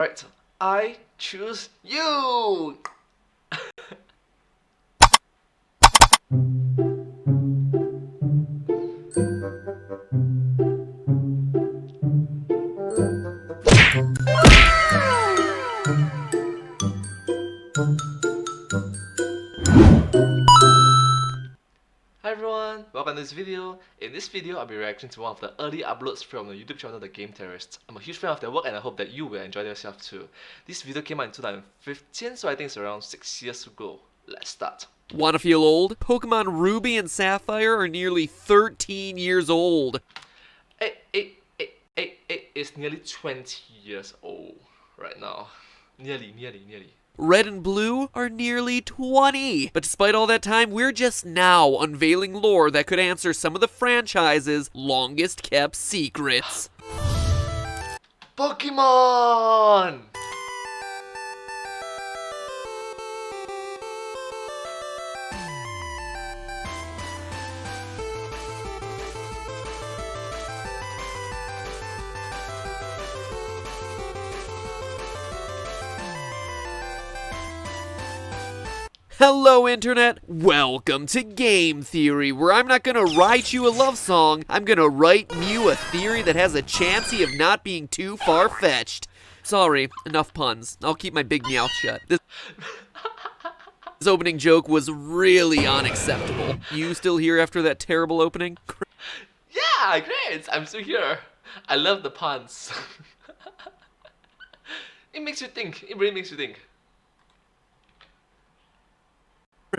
Right, I choose you! Hi everyone, welcome to this video. In this video, I'll be reacting to one of the early uploads from the YouTube channel The Game Theorists. I'm a huge fan of their work and I hope that you will enjoy yourself too. This video came out in 2015, so I think it's around 6 years ago. Let's start. Wanna feel old? Pokemon Ruby and Sapphire are nearly 13 years old. It's nearly 20 years old right now. Nearly. Red and Blue are nearly 20. But despite all that time, we're just now unveiling lore that could answer some of the franchise's longest kept secrets. Pokemon! Hello Internet, welcome to Game Theory, where I'm not gonna write you a love song, I'm gonna write you a theory that has a chancey of not being too far-fetched. Sorry, enough puns. I'll keep my big mouth shut. This opening joke was really unacceptable. You still here after that terrible opening? Yeah, great! I'm still here. I love the puns. It makes you think. It really makes you think.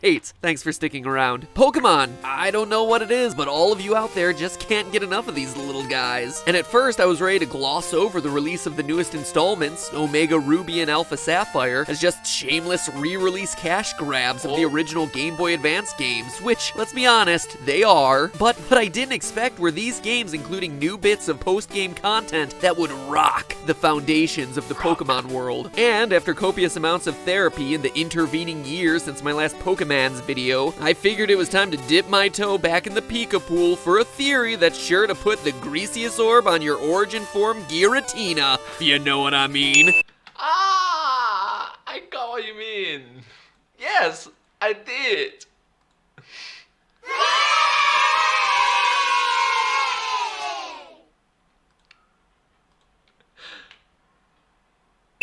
Great, thanks for sticking around. Pokemon! I don't know what it is, but all of you out there just can't get enough of these little guys. And at first I was ready to gloss over the release of the newest installments, Omega Ruby and Alpha Sapphire, as just shameless re-release cash grabs of the original Game Boy Advance games, which, let's be honest, they are. But what I didn't expect were these games including new bits of post-game content that would rock the foundations of the Pokemon world. And after copious amounts of therapy in the intervening years since my last Pokemon's video, I figured it was time to dip my toe back in the Pika pool for a theory that's sure to put the greasiest orb on your origin form Giratina, if you know what I mean. Ah! I got what you mean. Yes, I did.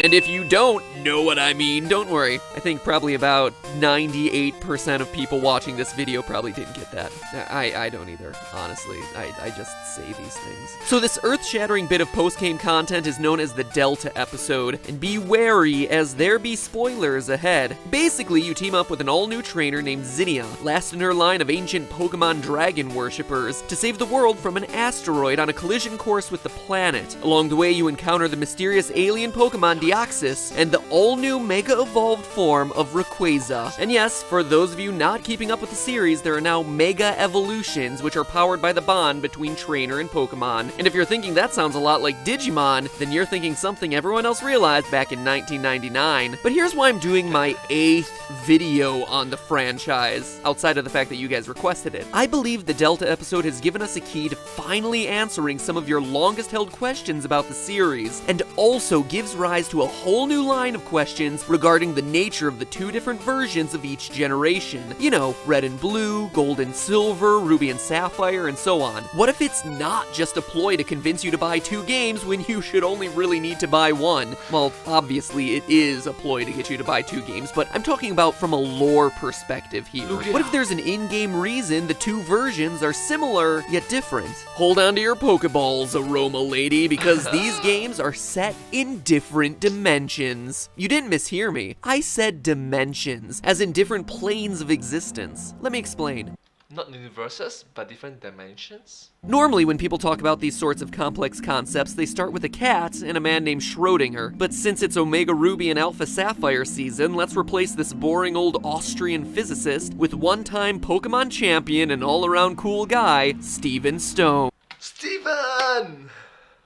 And if you don't know what I mean, don't worry. I think probably about 98% of people watching this video probably didn't get that. I don't either, honestly. I just say these things. So this earth-shattering bit of post-game content is known as the Delta episode, and be wary as there be spoilers ahead. Basically, you team up with an all-new trainer named Zinnia, last in her line of ancient Pokemon dragon worshippers, to save the world from an asteroid on a collision course with the planet. Along the way, you encounter the mysterious alien Pokemon Deoxys, and the all-new Mega-Evolved form of Rayquaza. And yes, for those of you not keeping up with the series, there are now Mega Evolutions, which are powered by the bond between trainer and Pokemon. And if you're thinking that sounds a lot like Digimon, then you're thinking something everyone else realized back in 1999. But here's why I'm doing my 8th video on the franchise, outside of the fact that you guys requested it. I believe the Delta episode has given us a key to finally answering some of your longest-held questions about the series, and also gives rise to a whole new line of questions regarding the nature of the two different versions of each generation. You know, Red and Blue, Gold and Silver, Ruby and Sapphire, and so on. What if it's not just a ploy to convince you to buy 2 games when you should only really need to buy 1? Well, obviously it is a ploy to get you to buy 2 games, but I'm talking about from a lore perspective here. What if there's an in-game reason the 2 versions are similar yet different? Hold on to your Pokeballs, Aroma Lady, because these games are set in different dimensions. You didn't mishear me. I said dimensions, as in different planes of existence. Let me explain. Not universes, but different dimensions? Normally, when people talk about these sorts of complex concepts, they start with a cat and a man named Schrodinger. But since it's Omega Ruby and Alpha Sapphire season, let's replace this boring old Austrian physicist with one-time Pokemon champion and all-around cool guy, Steven Stone. Steven!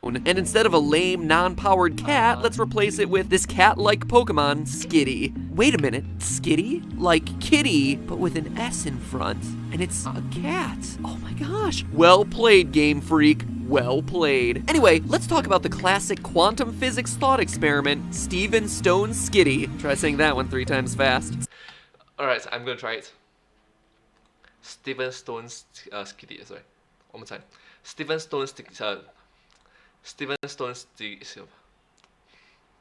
And instead of a lame, non-powered cat, let's replace it with this cat-like Pokemon, Skitty. Wait a minute, Skitty? Like kitty, but with an S in front. And it's a cat. Oh my gosh. Well played, Game Freak. Well played. Anyway, let's talk about the classic quantum physics thought experiment, Stephen Stone's Skitty. Try saying that one 3 times fast. Alright, I'm gonna try it. Stephen Stone's Skitty, sorry. One more time. Stephen Stone's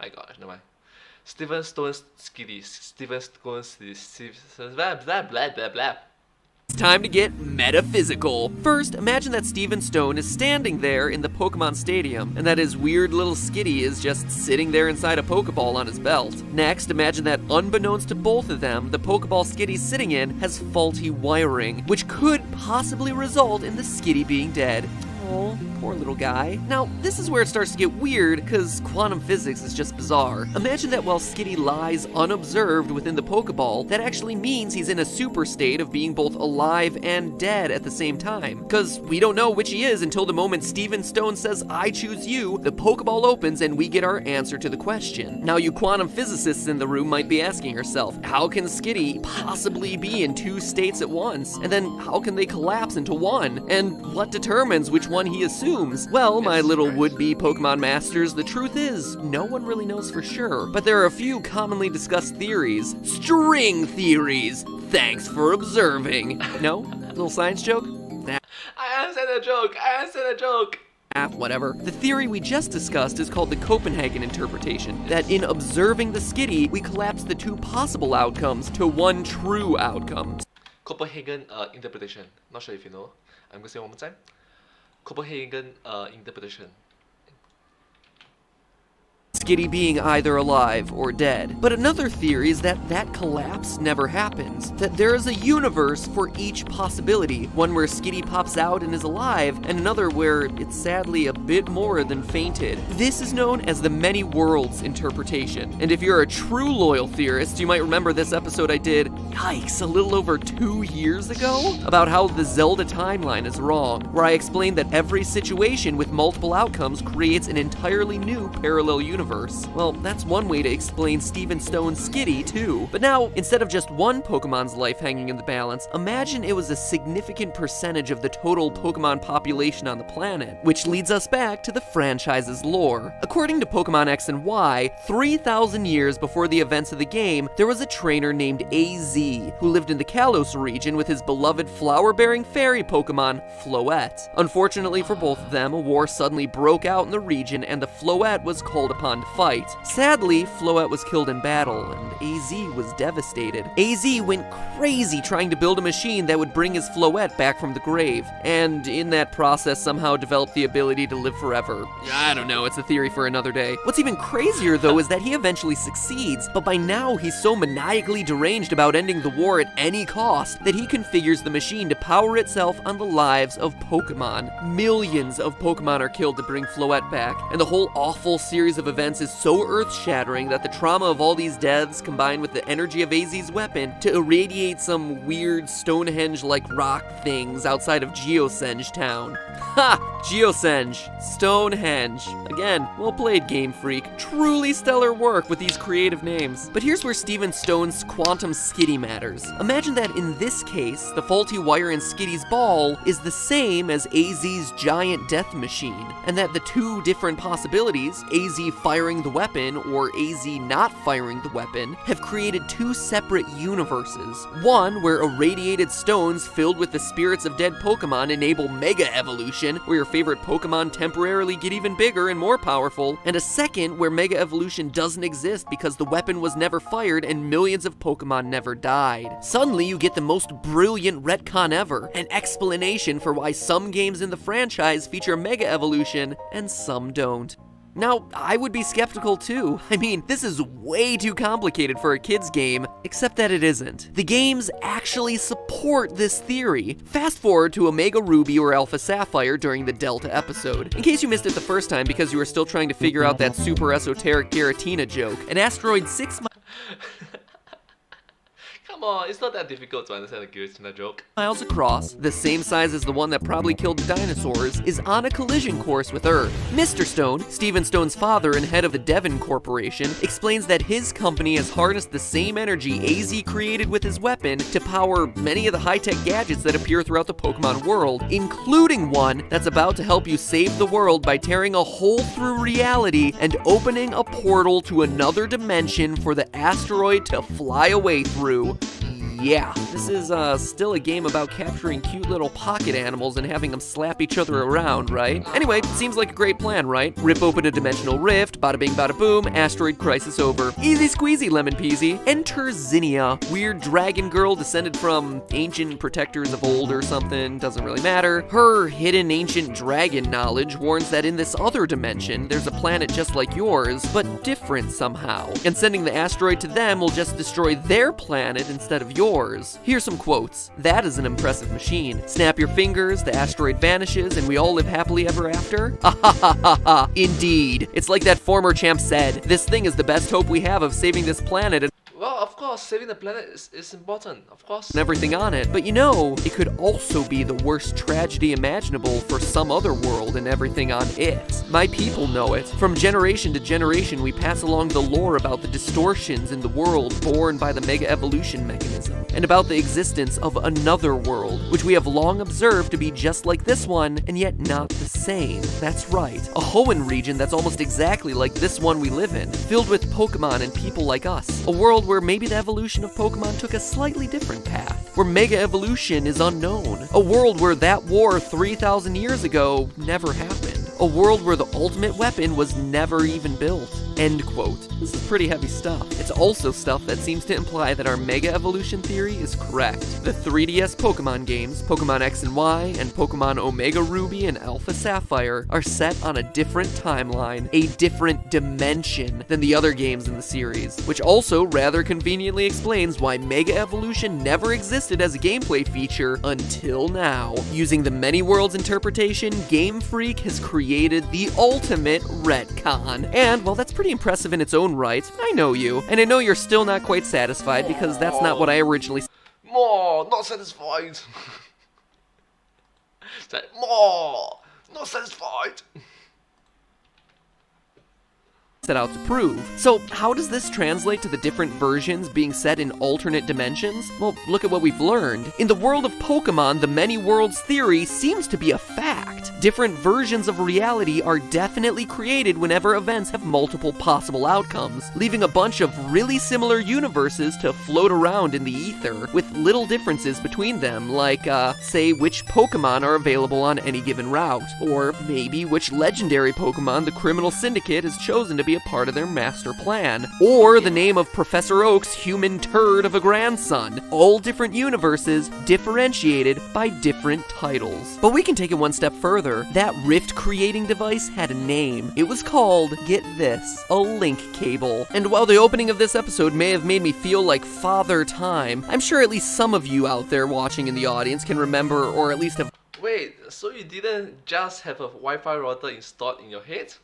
my gosh, never mind. Stephen Stone's Skitty. Stephen Stone's blah blah blah blah blah. It's time to get metaphysical. First, imagine that Stephen Stone is standing there in the Pokemon Stadium, and that his weird little Skitty is just sitting there inside a Pokeball on his belt. Next, imagine that unbeknownst to both of them, the Pokeball Skitty's sitting in has faulty wiring, which could possibly result in the Skitty being dead. Oh, poor little guy. Now, this is where it starts to get weird, because quantum physics is just bizarre. Imagine that while Skitty lies unobserved within the Pokeball, that actually means he's in a super state of being both alive and dead at the same time. Because we don't know which he is until the moment Stephen Stone says, "I choose you," the Pokeball opens and we get our answer to the question. Now, you quantum physicists in the room might be asking yourself, how can Skitty possibly be in 2 states at once? And then how can they collapse into one? And what determines which one he assumes? Well, my little would-be Pokemon masters, the truth is, no one really knows for sure. But there are a few commonly discussed theories. String theories! Thanks for observing. No? Little science joke? I answered a joke! Whatever. The theory we just discussed is called the Copenhagen interpretation, that in observing the Skitty, we collapse the 2 possible outcomes to 1 true outcome. Copenhagen interpretation. Not sure if you know. I'm gonna say one more time. Copenhagen interpretation. Skitty being either alive or dead. But another theory is that that collapse never happens, that there is a universe for each possibility, one where Skitty pops out and is alive, and another where it's sadly a bit more than fainted. This is known as the many worlds interpretation. And if you're a true loyal theorist, you might remember this episode I did, yikes, a little over 2 years ago, about how the Zelda timeline is wrong, where I explained that every situation with multiple outcomes creates an entirely new parallel universe. Well, that's one way to explain Stephen Stone's Skitty, too. But now, instead of just one Pokemon's life hanging in the balance, imagine it was a significant percentage of the total Pokemon population on the planet, which leads us back to the franchise's lore. According to Pokemon X and Y, 3,000 years before the events of the game, there was a trainer named AZ, who lived in the Kalos region with his beloved flower-bearing fairy Pokemon, Floette. Unfortunately for both of them, a war suddenly broke out in the region and the Floette was called upon to fight. Sadly, Floette was killed in battle, and AZ was devastated. AZ went crazy trying to build a machine that would bring his Floette back from the grave, and in that process somehow developed the ability to live forever. I don't know, it's a theory for another day. What's even crazier, though, is that he eventually succeeds, but by now he's so maniacally deranged about ending the war at any cost that he configures the machine to power itself on the lives of Pokemon. Millions of Pokemon are killed to bring Floette back, and the whole awful series of events is so earth-shattering that the trauma of all these deaths combined with the energy of AZ's weapon to irradiate some weird Stonehenge-like rock things outside of Geosenge Town. Ha! Geosenge. Stonehenge. Again, well played, Game Freak. Truly stellar work with these creative names. But here's where Stephen Stone's quantum Skitty matters. Imagine that in this case, the faulty wire in Skitty's ball is the same as AZ's giant death machine, and that the 2 different possibilities, AZ firing the weapon or AZ not firing the weapon, have created 2 separate universes. One where irradiated stones filled with the spirits of dead Pokemon enable Mega Evolution, where your favorite Pokemon temporarily get even bigger and more powerful, and a second where Mega Evolution doesn't exist because the weapon was never fired and millions of Pokemon never died. Suddenly you get the most brilliant retcon ever, an explanation for why some games in the franchise feature Mega Evolution and some don't. Now, I would be skeptical too. I mean, this is way too complicated for a kid's game, except that it isn't. The games actually support this theory. Fast forward to Omega Ruby or Alpha Sapphire during the Delta episode. In case you missed it the first time because you were still trying to figure out that super esoteric Giratina joke, an asteroid 6 Come Come on, it's not that difficult to understand the Giratina joke. Miles across, the same size as the one that probably killed the dinosaurs, is on a collision course with Earth. Mr. Stone, Stephen Stone's father and head of the Devon Corporation, explains that his company has harnessed the same energy AZ created with his weapon to power many of the high-tech gadgets that appear throughout the Pokemon world, including one that's about to help you save the world by tearing a hole through reality and opening a portal to another dimension for the asteroid to fly away through. Yeah, this is still a game about capturing cute little pocket animals and having them slap each other around, right? Anyway, seems like a great plan, right? Rip open a dimensional rift, bada bing bada boom, asteroid crisis over. Easy squeezy, lemon peasy. Enter Zinnia, weird dragon girl descended from ancient protectors of old or something, doesn't really matter. Her hidden ancient dragon knowledge warns that in this other dimension, there's a planet just like yours, but different somehow. And sending the asteroid to them will just destroy their planet instead of yours. Here's some quotes. That is an impressive machine. Snap your fingers, the asteroid vanishes, and we all live happily ever after? Ha. Indeed. It's like that former champ said, this thing is the best hope we have of saving this planet and Well, of course, saving the planet is important, of course. everything on it. But you know, it could also be the worst tragedy imaginable for some other world and everything on it. My people know it. From generation to generation, we pass along the lore about the distortions in the world born by the mega evolution mechanism, and about the existence of another world, which we have long observed to be just like this one, and yet not the same. That's right, a Hoenn region that's almost exactly like this one we live in, filled with Pokemon and people like us. A world where maybe the evolution of Pokemon took a slightly different path, where mega evolution is unknown. A world where that war 3,000 years ago never happened. A world where the ultimate weapon was never even built. End quote. This is pretty heavy stuff. It's also stuff that seems to imply that our mega evolution theory is correct. The 3DS Pokemon games, Pokemon X and Y, and Pokemon Omega Ruby and Alpha Sapphire, are set on a different timeline, a different dimension than the other games in the series, which also rather conveniently explains why mega evolution never existed as a gameplay feature until now. Using the many worlds interpretation, Game Freak has created the ultimate retcon. And while that's pretty impressive in its own right, I know you, and I know you're still not quite satisfied because that's not what I originally More, not satisfied. More, not satisfied. set out to prove. So how does this translate to the different versions being set in alternate dimensions? Well, look at what we've learned. In the world of Pokemon, the many worlds theory seems to be a fact. Different versions of reality are definitely created whenever events have multiple possible outcomes, leaving a bunch of really similar universes to float around in the ether, with little differences between them, like, say, which Pokemon are available on any given route, or maybe which legendary Pokemon the criminal syndicate has chosen to be a part of their master plan, or the name of Professor Oak's human turd of a grandson. All different universes, differentiated by different titles. But we can take it one step further. That rift-creating device had a name. It was called, get this, a link cable. And while the opening of this episode may have made me feel like Father Time, I'm sure at least some of you out there watching in the audience can remember, or at least have Wait, so you didn't just have a Wi-Fi router installed in your head?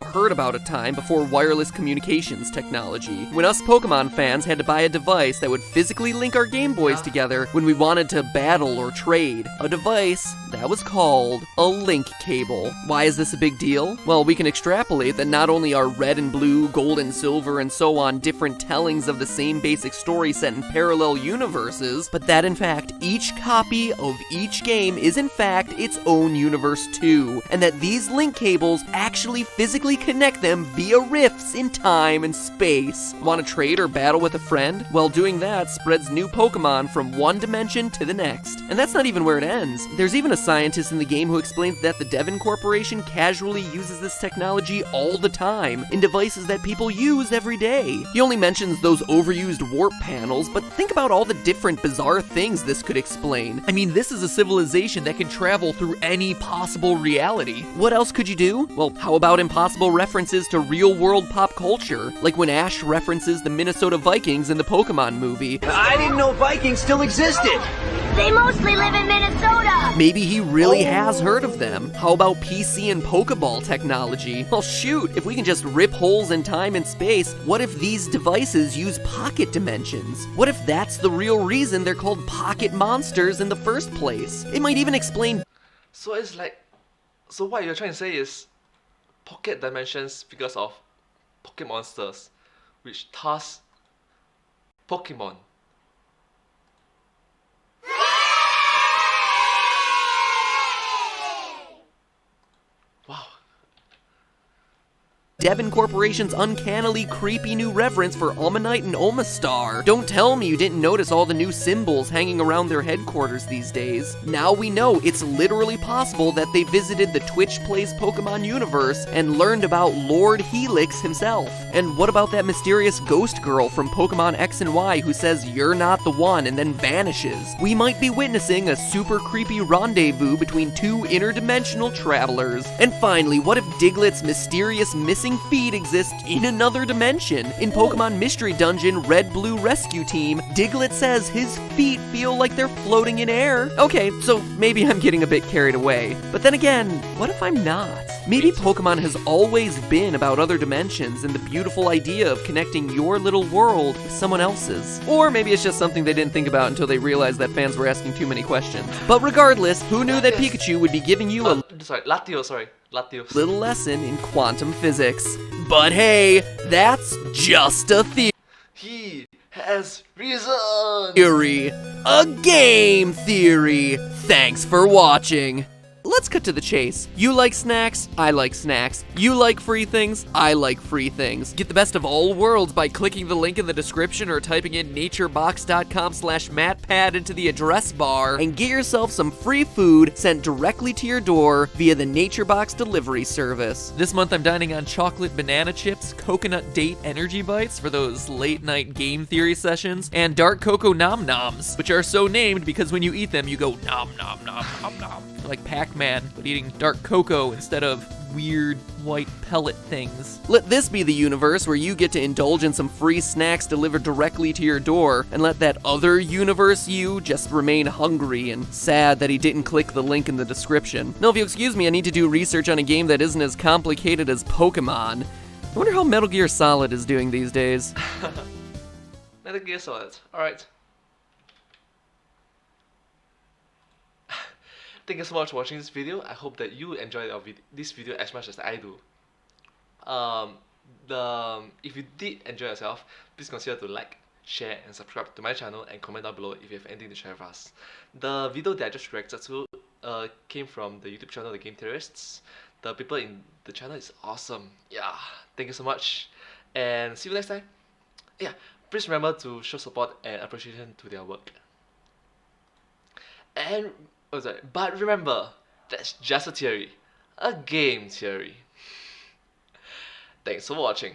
heard about a time before wireless communications technology, when us Pokemon fans had to buy a device that would physically link our Game Boys together when we wanted to battle or trade. A device that was called a link cable. Why is this a big deal? Well, we can extrapolate that not only are red and blue, gold and silver, and so on different tellings of the same basic story set in parallel universes, but that in fact each copy of each game is in fact its own universe too, and that these link cables actually physically connect them via rifts in time and space. Want to trade or battle with a friend? Well, doing that spreads new Pokemon from one dimension to the next. And that's not even where it ends. There's even a scientist in the game who explains that the Devon Corporation casually uses this technology all the time in devices that people use every day. He only mentions those overused warp panels, but think about all the different bizarre things this could explain. I mean, this is a civilization that can travel through any possible reality. What else could you do? Well, how about impossible subtle references to real-world pop culture, like when Ash references the Minnesota Vikings in the Pokemon movie. I didn't know Vikings still existed! They mostly live in Minnesota! Maybe he really has heard of them. How about PC and Pokeball technology? Well, shoot, if we can just rip holes in time and space, what if these devices use pocket dimensions? What if that's the real reason they're called pocket monsters in the first place? It might even explain... So it's like, so what you're trying to say is pocket dimensions because of pocket monsters, which thus Pokemon. Wow. Devon Corporation's uncannily creepy new reverence for Omanite and Omastar. Don't tell me you didn't notice all the new symbols hanging around their headquarters these days. Now we know it's literally possible that they visited the Twitch Plays Pokemon universe and learned about Lord Helix himself. And what about that mysterious ghost girl from Pokemon X and Y who says you're not the one and then vanishes? We might be witnessing a super creepy rendezvous between two interdimensional travelers. And finally, what if Diglett's mysterious missing feet exist in another dimension? In Pokemon Mystery Dungeon Red Blue Rescue Team, Diglett says his feet feel like they're floating in air. Okay, so maybe I'm getting a bit carried away. But then again, what if I'm not? Maybe Pokemon has always been about other dimensions and the beautiful idea of connecting your little world with someone else's. Or maybe it's just something they didn't think about until they realized that fans were asking too many questions. But regardless, who knew that Pikachu would be giving you a Latios. little lesson in quantum physics? But hey, that's just a He has reason. theory. A game theory. Thanks for watching. Let's cut to the chase. You like snacks? I like snacks. You like free things? I like free things. Get the best of all worlds by clicking the link in the description or typing in naturebox.com/MattPad into the address bar and get yourself some free food sent directly to your door via the NatureBox delivery service. This month I'm dining on chocolate banana chips, coconut date energy bites for those late night game theory sessions, and dark cocoa nom noms, which are so named because when you eat them you go nom nom nom nom nom. Like Pac-Man, but eating dark cocoa instead of weird white pellet things. Let this be the universe where you get to indulge in some free snacks delivered directly to your door, and let that other universe you just remain hungry and sad that he didn't click the link in the description. Now, if you'll excuse me, I need to do research on a game that isn't as complicated as Pokemon. I wonder how Metal Gear Solid is doing these days. Metal Gear Solid. Alright. Thank you so much for watching this video. I hope that you enjoyed this video as much as I do. If you did enjoy yourself, please consider to like, share, and subscribe to my channel and comment down below if you have anything to share with us. The video that I just reacted to came from the YouTube channel The Game Theorists. The people in the channel is awesome. Yeah, thank you so much, and see you next time. Yeah, please remember to show support and appreciation to their work. And but remember, that's just a theory, a game theory. Thanks for watching.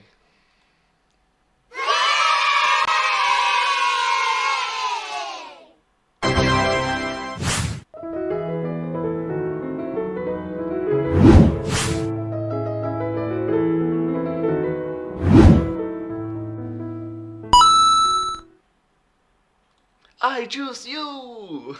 I choose you!